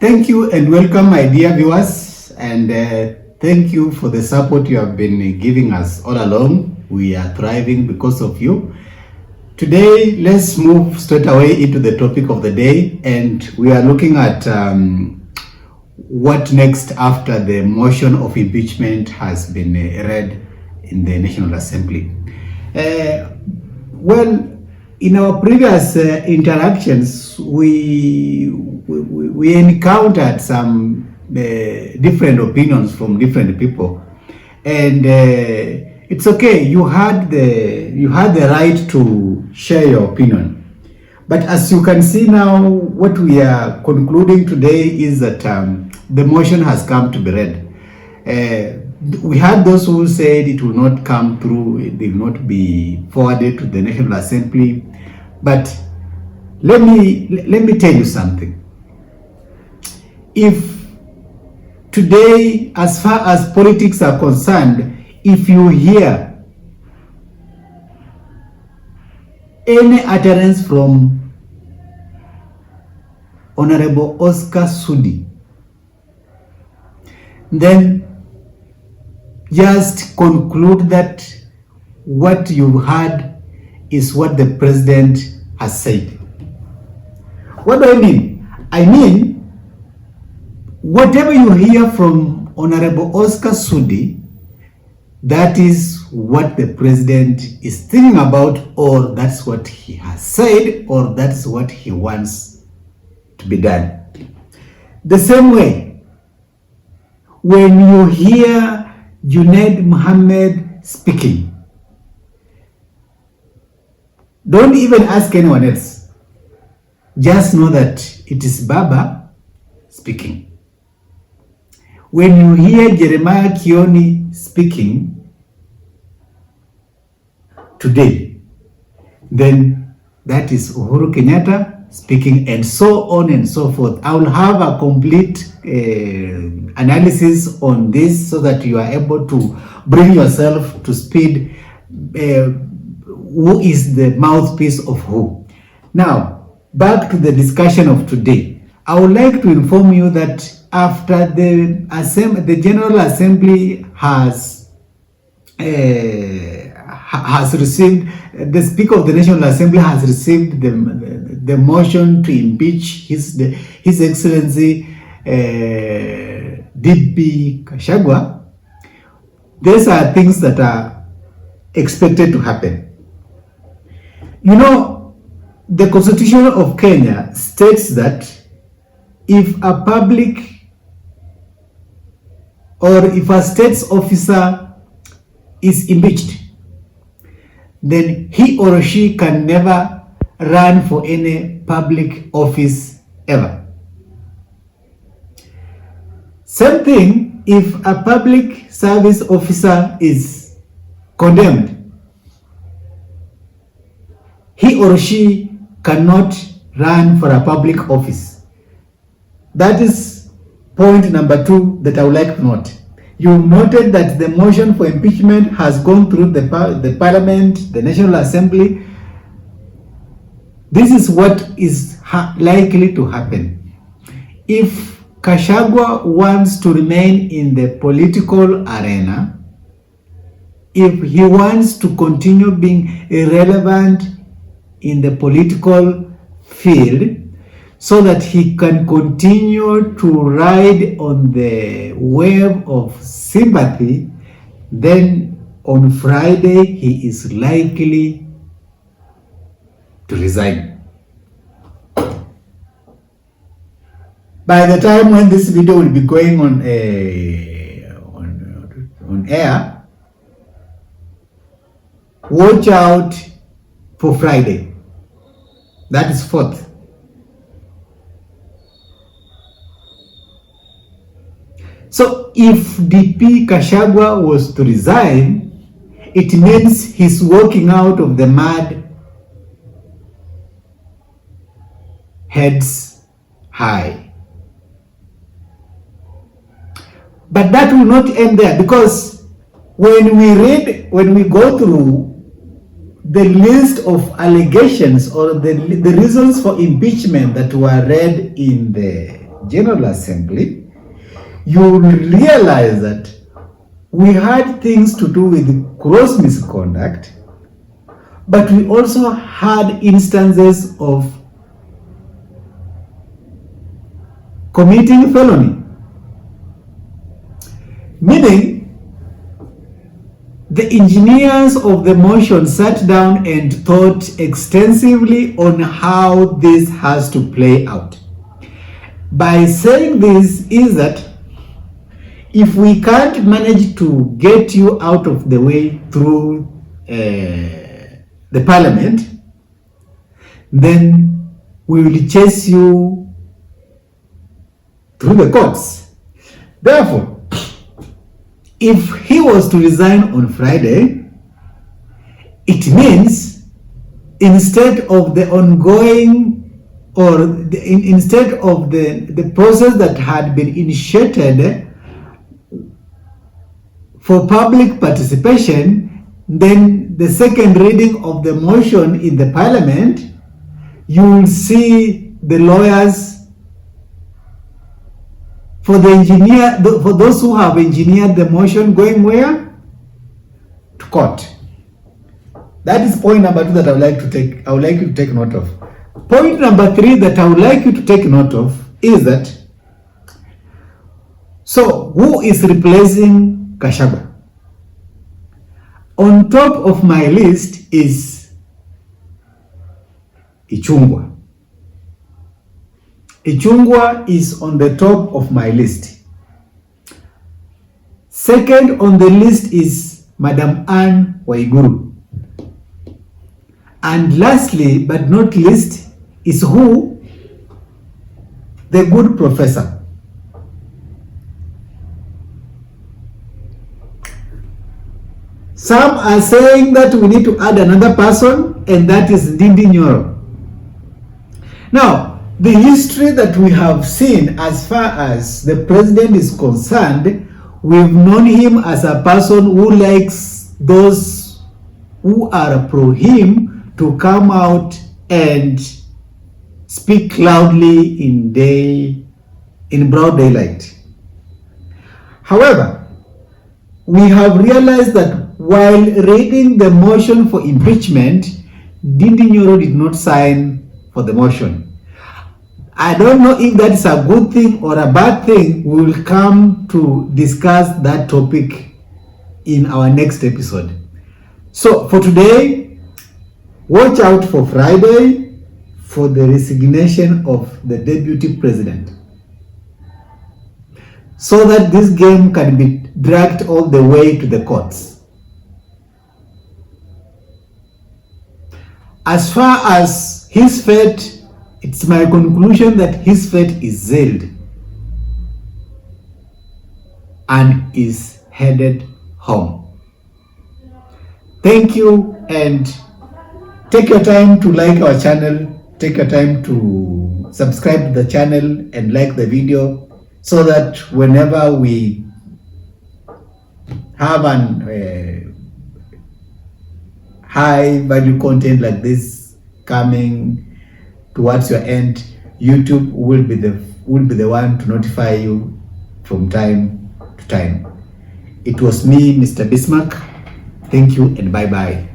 Thank you and welcome, my dear viewers, and thank you for the support you have been giving us all along. We are thriving because of you. Today, let's move straight away into the topic of the day, and we are looking at what next after the motion of impeachment has been read in the National Assembly. Well, in our previous interactions, we encountered some different opinions from different people, and it's okay. You had the right to share your opinion, but as you can see now, what we are concluding today is that the motion has come to be read. We had those who said it will not come through, it will not be forwarded to the National Assembly. But let me tell you something. If today, as far as politics are concerned, if you hear any utterance from Honorable Oscar Sudi, then just conclude that what you've heard is what the president has said. What do I mean? I mean, whatever you hear from Honorable Oscar Sudi, that is what the president is thinking about, or that's what he has said, or that's what he wants to be done. The same way, when you hear Junaid Mohammed speaking, don't even ask anyone else. Just know that it is Baba speaking. When you hear Jeremiah Kioni speaking today, then that is Uhuru Kenyatta speaking, and so on and so forth. I will have a complete analysis on this so that you are able to bring yourself to speed. Who is the mouthpiece of who? Now, back to the discussion of today. I would like to inform you that after the General Assembly has received, the Speaker of the National Assembly has received the motion to impeach His Excellency Rigathi Gachagua, these are things that are expected to happen. You know, the Constitution of Kenya states that if a public or if a state's officer is impeached, then he or she can never run for any public office ever. Same thing if a public service officer is condemned, he or she cannot run for a public office. That is point number 2 that I would like to note. You noted that the motion for impeachment has gone through the Parliament, the National Assembly. This is what is likely to happen. If Gachagua wants to remain in the political arena, if he wants to continue being irrelevant in the political field, so that he can continue to ride on the wave of sympathy, then on Friday he is likely to resign. By the time when this video will be going on air, watch out for Friday. That is 4th. So if DP Gachagua was to resign, it means he's walking out of the mud heads high. But that will not end there, because when we go through the list of allegations or the reasons for impeachment that were read in the General Assembly, you will realize that we had things to do with gross misconduct, but we also had instances of committing felony. Meaning, the engineers of the motion sat down and thought extensively on how this has to play out. By saying this is that if we can't manage to get you out of the way through the parliament, then we will chase you through the courts. Therefore, if he was to resign on Friday, it means instead of the ongoing instead of the process that had been initiated for public participation, then the second reading of the motion in the parliament, you will see the lawyers for those who have engineered the motion going where? To court. That is point number 2 that I would like you to take note of. Point number 3 that I would like you to take note of is that, so who is replacing Gachagua? On top of my list is Ichung'wah. Ichung'wah is on the top of my list. Second on the list is Madam Anne Waiguru. And lastly, but not least, is who? The good professor. Some are saying that we need to add another person, and that is Ndindi Nyoro. Now, the history that we have seen as far as the president is concerned, we've known him as a person who likes those who are pro him to come out and speak loudly in broad daylight. However, we have realized that while reading the motion for impeachment, Ndindi Nyoro did not sign for the motion. I don't know if that is a good thing or a bad thing. We will come to discuss that topic in our next episode. So for today, watch out for Friday for the resignation of the deputy president, so that this game can be dragged all the way to the courts. As far as his fate, it's my conclusion that his fate is sealed and is headed home. Thank you, and take your time to like our channel, take your time to subscribe to the channel and like the video, so that whenever we have an high value content like this coming towards your end, YouTube will be the one to notify you from time to time. It was me, Mr. Bismarck. Thank you and bye-bye.